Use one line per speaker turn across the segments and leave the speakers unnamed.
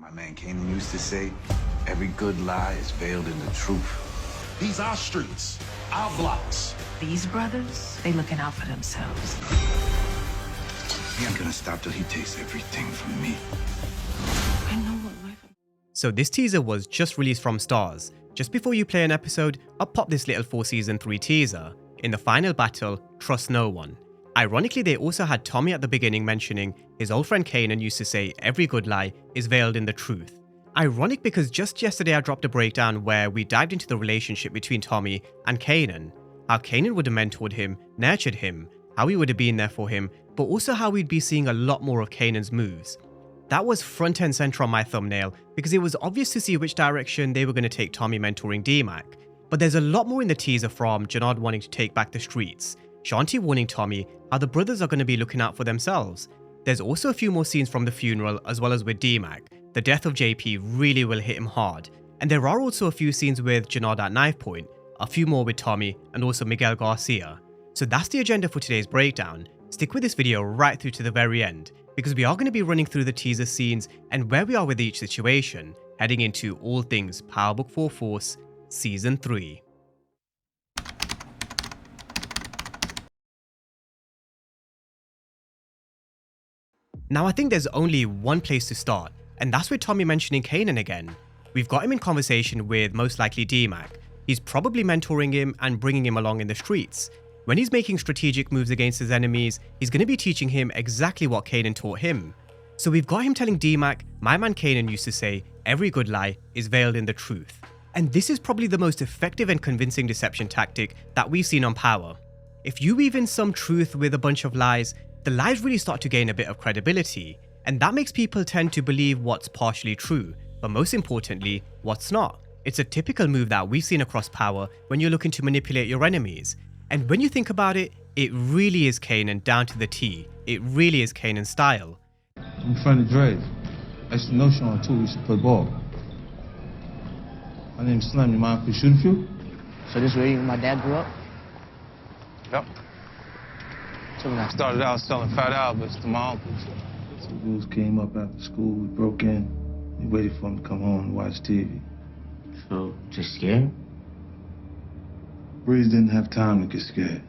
My man Kanan used to say, every good lie is veiled in the truth.
These our streets, our blocks.
These brothers, they looking out for themselves.
He ain't gonna stop till he takes everything from me.
I know what life.
So this teaser was just released from Starz. Just before you play an episode, I'll pop this little for season 3 teaser. In the final battle, trust no one. Ironically, they also had Tommy at the beginning mentioning his old friend Kanan used to say every good lie is veiled in the truth. Ironic because just yesterday I dropped a breakdown where we dived into the relationship between Tommy and Kanan. How Kanan would have mentored him, nurtured him, how he would have been there for him, but also how we'd be seeing a lot more of Kanan's moves. That was front and center on my thumbnail because it was obvious to see which direction they were going to take Tommy mentoring D-Mac. But there's a lot more in the teaser, from Jenard wanting to take back the streets, Shanti warning Tommy how the brothers are going to be looking out for themselves. There's also a few more scenes from the funeral as well as with D-Mac. The death of JP really will hit him hard. And there are also a few scenes with Jenard at knife point, a few more with Tommy and also Miguel Garcia. So that's the agenda for today's breakdown. Stick with this video right through to the very end, because we are going to be running through the teaser scenes and where we are with each situation, heading into all things Power Book 4 Force Season 3. Now I think there's only one place to start, and that's with Tommy mentioning Kanan again. We've got him in conversation with most likely D-Mac. He's probably mentoring him and bringing him along in the streets. When he's making strategic moves against his enemies, he's going to be teaching him exactly what Kanan taught him. So we've got him telling D-Mac, my man Kanan used to say, every good lie is veiled in the truth. And this is probably the most effective and convincing deception tactic that we've seen on Power. If you weave in some truth with a bunch of lies, the lies really start to gain a bit of credibility, and that makes people tend to believe what's partially true, but most importantly, what's not. It's a typical move that we've seen across Power when you're looking to manipulate your enemies. And when you think about it, it really is Kanan down to the T. It really is Kanan's style.
I'm a friend of Dre's. I used to know Sean too, we used to play ball. My name's Slim, you mind if we shoot a few?
So this where you and my dad grew up?
Yep.
So when I
Started out selling fat albums to my uncles. So dudes came up after school, we broke in. We waited for him to come home and watch TV.
So, just scared?
Breeze didn't have time to get scared.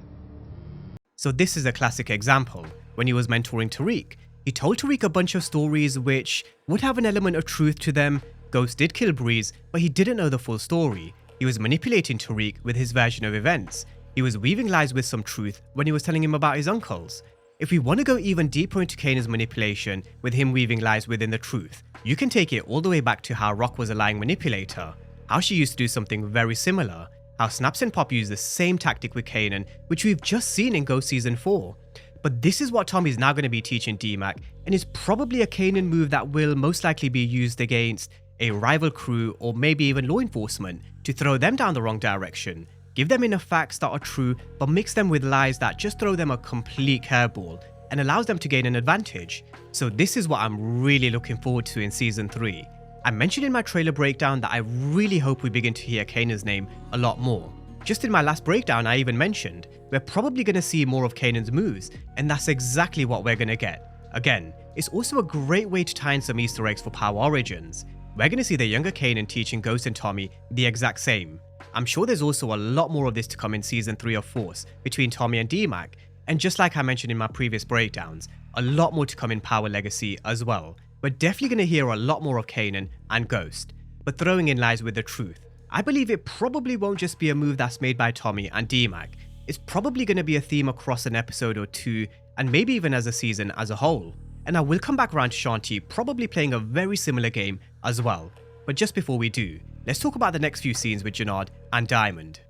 So this is a classic example. When he was mentoring Tariq, he told Tariq a bunch of stories which would have an element of truth to them. Ghost did kill Breeze, but he didn't know the full story. He was manipulating Tariq with his version of events. He was weaving lies with some truth when he was telling him about his uncles. If we want to go even deeper into Kanan's manipulation with him weaving lies within the truth, you can take it all the way back to how Rock was a lying manipulator, how she used to do something very similar, how Snaps and Pop used the same tactic with Kanan, which we've just seen in Ghost Season 4. But this is what Tommy's now going to be teaching D-Mac, and is probably a Kanan move that will most likely be used against a rival crew or maybe even law enforcement to throw them down the wrong direction. Give them enough facts that are true, but mix them with lies that just throw them a complete curveball and allows them to gain an advantage. So this is what I'm really looking forward to in Season 3. I mentioned in my trailer breakdown that I really hope we begin to hear Kanan's name a lot more. Just in my last breakdown I even mentioned, we're probably going to see more of Kanan's moves, and that's exactly what we're going to get. Again, it's also a great way to tie in some Easter eggs for Power Origins. We're going to see the younger Kanan teaching Ghost and Tommy the exact same. I'm sure there's also a lot more of this to come in Season 3 of Force between Tommy and D-Mac, and just like I mentioned in my previous breakdowns, a lot more to come in Power Legacy as well. We're definitely going to hear a lot more of Kanan and Ghost, but throwing in lies with the truth. I believe it probably won't just be a move that's made by Tommy and D-Mac. It's probably going to be a theme across an episode or two, and maybe even as a season as a whole. And I will come back around to Shanti probably playing a very similar game as well. But just before we do, let's talk about the next few scenes with Jenard and Diamond.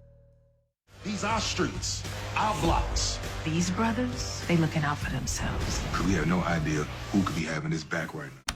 These our streets, our blocks.
These brothers, they looking out for themselves.
We have no idea who could be having his back right now.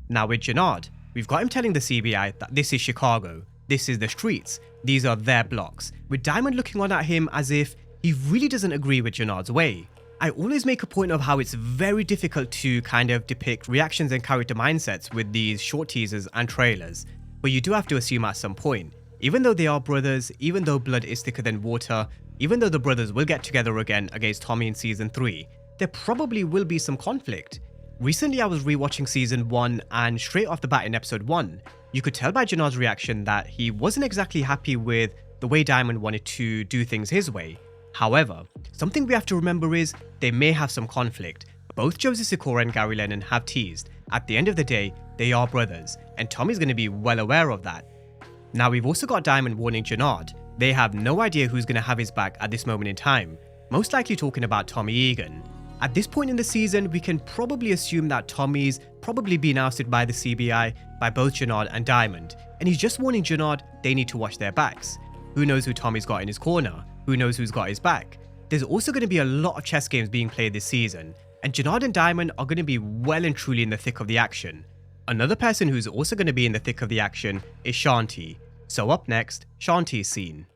Now with Jenard, we've got him telling the CBI that this is Chicago, this is the streets, these are their blocks, with Diamond looking on at him as if he really doesn't agree with Jenard's way. I always make a point of how it's very difficult to kind of depict reactions and character mindsets with these short teasers and trailers, but you do have to assume at some point, Even though they are brothers, even though blood is thicker than water, even though the brothers will get together again against Tommy in season 3, there probably will be some conflict. Recently I was rewatching season 1 and straight off the bat in episode 1, you could tell by Jenard's reaction that he wasn't exactly happy with the way Diamond wanted to do things his way. However, something we have to remember is they may have some conflict. Both Josie Sikora and Gary Lennon have teased. At the end of the day, they are brothers, and Tommy's going to be well aware of that. Now we've also got Diamond warning Jenard. They have no idea who's going to have his back at this moment in time, most likely talking about Tommy Egan. At this point in the season, we can probably assume that Tommy's probably been ousted by the CBI by both Jenard and Diamond, and he's just warning Jenard they need to watch their backs. Who knows who Tommy's got in his corner? Who knows who's got his back? There's also going to be a lot of chess games being played this season, and Jenard and Diamond are going to be well and truly in the thick of the action. Another person who's also going to be in the thick of the action is Shanti. So up next, Shanti's scene.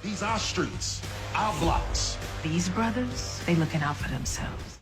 These are streets, our blocks.
These brothers, they looking out for themselves.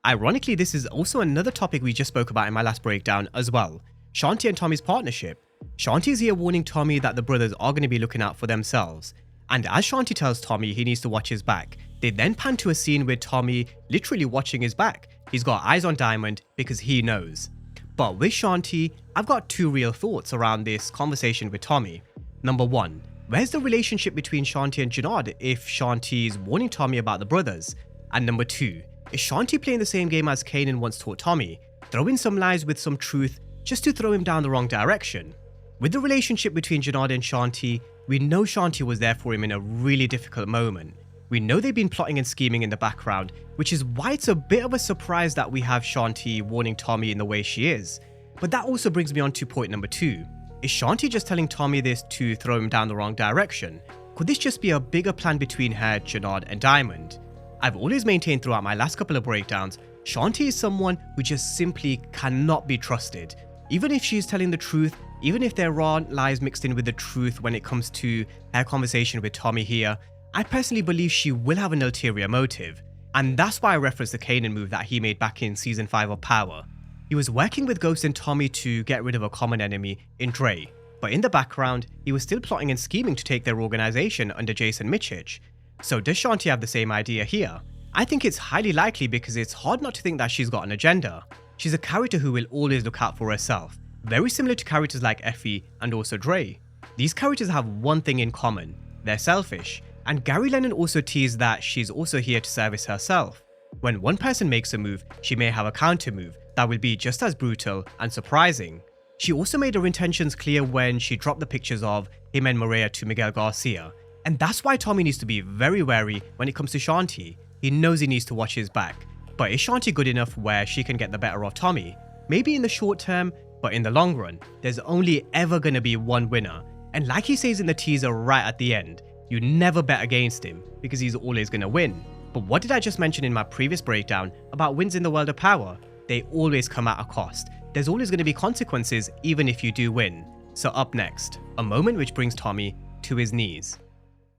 Ironically, this is also another topic we just spoke about in my last breakdown as well. Shanti and Tommy's partnership. Shanti is here warning Tommy that the brothers are going to be looking out for themselves. And as Shanti tells Tommy he needs to watch his back, they then pan to a scene with Tommy literally watching his back. He's got eyes on Diamond because he knows. But with Shanti, I've got two real thoughts around this conversation with Tommy. Number one, where's the relationship between Shanti and Jenard if Shanti is warning Tommy about the brothers? And number two, is Shanti playing the same game as Kanan once taught Tommy, throwing some lies with some truth just to throw him down the wrong direction? With the relationship between Jenard and Shanti, we know Shanti was there for him in a really difficult moment. We know they've been plotting and scheming in the background, which is why it's a bit of a surprise that we have Shanti warning Tommy in the way she is. But that also brings me on to point number two. Is Shanti just telling Tommy this to throw him down the wrong direction? Could this just be a bigger plan between her, Jenard and Diamond? I've always maintained throughout my last couple of breakdowns, Shanti is someone who just simply cannot be trusted. Even if she's telling the truth, even if there aren't lies mixed in with the truth when it comes to her conversation with Tommy here, I personally believe she will have an ulterior motive. And that's why I referenced the Kanan move that he made back in season 5 of Power. He was working with Ghost and Tommy to get rid of a common enemy in Dre, but in the background, he was still plotting and scheming to take their organization under Jason Michich. So does Shanti have the same idea here? I think it's highly likely because it's hard not to think that she's got an agenda. She's a character who will always look out for herself, very similar to characters like Effie and also Dre. These characters have one thing in common, they're selfish, and Gary Lennon also teased that she's also here to service herself. When one person makes a move, she may have a counter move that will be just as brutal and surprising. She also made her intentions clear when she dropped the pictures of him and Mireya to Miguel Garcia, and that's why Tommy needs to be very wary when it comes to Shanti. He knows he needs to watch his back. But is Shanti good enough where she can get the better of Tommy? Maybe in the short term, but in the long run, there's only ever gonna be one winner. And like he says in the teaser right at the end, you never bet against him because he's always gonna win. But what did I just mention in my previous breakdown about wins in the world of power? They always come at a cost. There's always gonna be consequences even if you do win. So up next, a moment which brings Tommy to his knees.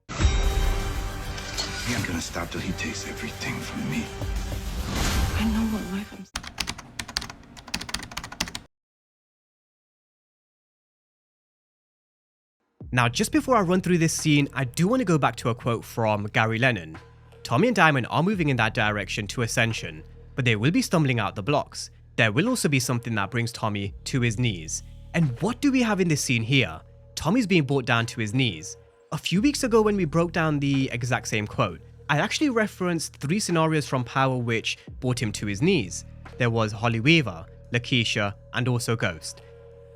He ain't gonna stop till he takes everything from me.
I know what life I'm...
Now, just before I run through this scene, I do want to go back to a quote from Gary Lennon. Tommy and Diamond are moving in that direction to ascension, but they will be stumbling out the blocks. There will also be something that brings Tommy to his knees. And what do we have in this scene here? Tommy's being brought down to his knees. A few weeks ago when we broke down the exact same quote, I actually referenced 3 scenarios from Power which brought him to his knees. There was Holly Weaver, Lakeisha, and also Ghost.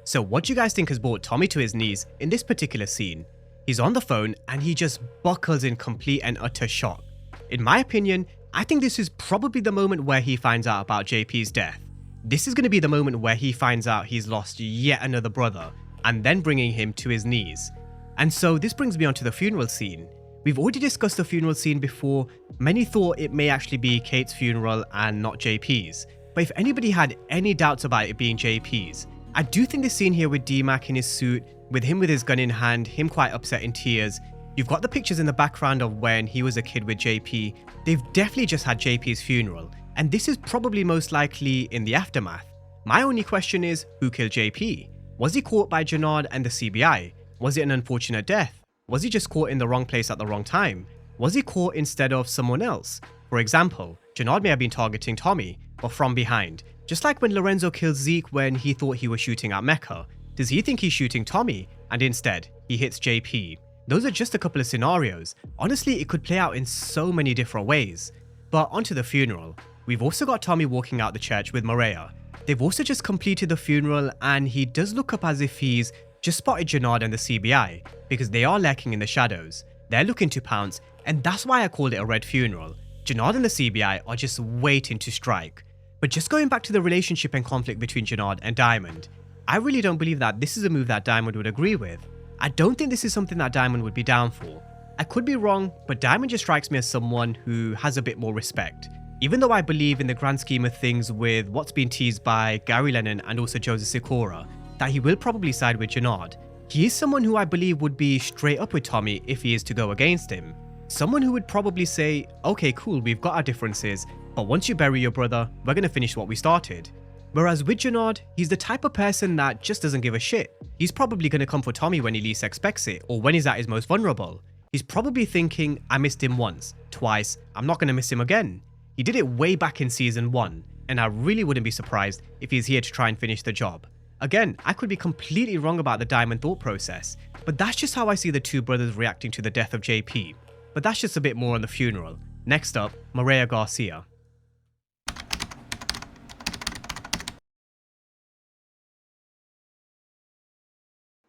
So what do you guys think has brought Tommy to his knees in this particular scene? He's on the phone and he just buckles in complete and utter shock. In my opinion, I think this is probably the moment where he finds out about JP's death. This is going to be the moment where he finds out he's lost yet another brother, and then bringing him to his knees. And so this brings me on to the funeral scene. We've already discussed the funeral scene before. Many thought it may actually be Kate's funeral and not JP's. But if anybody had any doubts about it being JP's, I do think this scene here with D-Mac in his suit, with him with his gun in hand, him quite upset in tears. You've got the pictures in the background of when he was a kid with JP. They've definitely just had JP's funeral. and this is probably most likely in the aftermath. My only question is, who killed JP? Was he caught by Jenard and the CBI? Was it an unfortunate death? Was he just caught in the wrong place at the wrong time? Was he caught instead of someone else? For example, Jenard may have been targeting Tommy, but from behind. Just like when Lorenzo killed Zeke when he thought he was shooting at Mecca. Does he think he's shooting Tommy, and instead, he hits JP? Those are just a couple of scenarios. Honestly, it could play out in so many different ways. But onto the funeral. We've also got Tommy walking out the church with Mireya. They've also just completed the funeral, and he does look up as if he's just spotted Jenard and the CBI, because they are lurking in the shadows. They're looking to pounce, and that's why I called it a red funeral. Jenard and the CBI are just waiting to strike. But just going back to the relationship and conflict between Jenard and Diamond, I really don't believe that this is a move that Diamond would agree with. I don't think this is something that Diamond would be down for. I could be wrong, but Diamond just strikes me as someone who has a bit more respect. Even though I believe in the grand scheme of things with what's been teased by Gary Lennon and also Joseph Sikora, that he will probably side with Jenard, he is someone who I believe would be straight up with Tommy if he is to go against him. Someone who would probably say, okay cool, we've got our differences, but once you bury your brother, we're going to finish what we started. Whereas with Jenard, he's the type of person that just doesn't give a shit. He's probably going to come for Tommy when he least expects it, or when he's at his most vulnerable. He's probably thinking, I missed him once, twice, I'm not going to miss him again. He did it way back in season 1, and I really wouldn't be surprised if he's here to try and finish the job. Again, I could be completely wrong about the Diamond thought process, but that's just how I see the two brothers reacting to the death of JP. But that's just a bit more on the funeral. Next up, Mireya Garcia.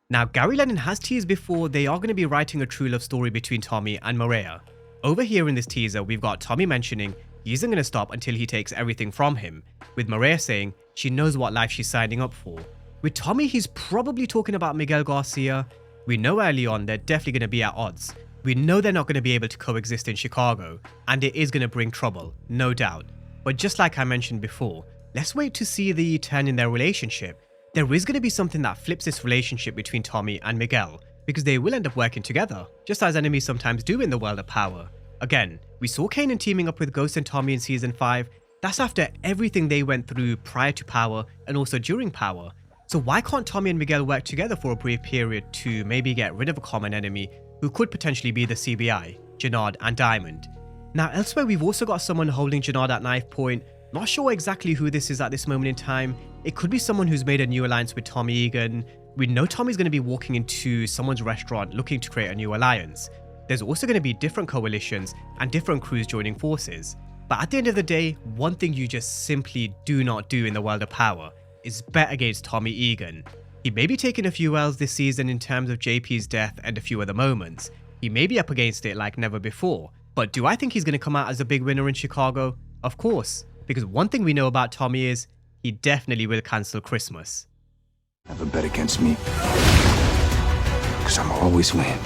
Now, Gary Lennon has teased before they are going to be writing a true love story between Tommy and Mireya. Over here in this teaser, we've got Tommy mentioning he isn't going to stop until he takes everything from him, with Mireya saying she knows what life she's signing up for. With Tommy, he's probably talking about Miguel Garcia. We know early on they're definitely going to be at odds. We know they're not going to be able to coexist in Chicago, and it is going to bring trouble, no doubt. But just like I mentioned before, let's wait to see the turn in their relationship. There is going to be something that flips this relationship between Tommy and Miguel, because they will end up working together, just as enemies sometimes do in the world of power. Again, we saw Kanan teaming up with Ghost and Tommy in season 5. That's after everything they went through prior to power and also during power. So why can't Tommy and Miguel work together for a brief period to maybe get rid of a common enemy who could potentially be the CBI, Jenard and Diamond? Now elsewhere, we've also got someone holding Jenard at knife point. Not sure exactly who this is at this moment in time. It could be someone who's made a new alliance with Tommy Egan. We know Tommy's going to be walking into someone's restaurant looking to create a new alliance. There's also going to be different coalitions and different crews joining forces. But at the end of the day, one thing you just simply do not do in the world of power is bet against Tommy Egan. He may be taking a few L's this season in terms of JP's death and a few other moments. He may be up against it like never before. But do I think he's going to come out as a big winner in Chicago? Of course. Because one thing we know about Tommy is he definitely will cancel Christmas.
Have a bet against me, because I'm always win.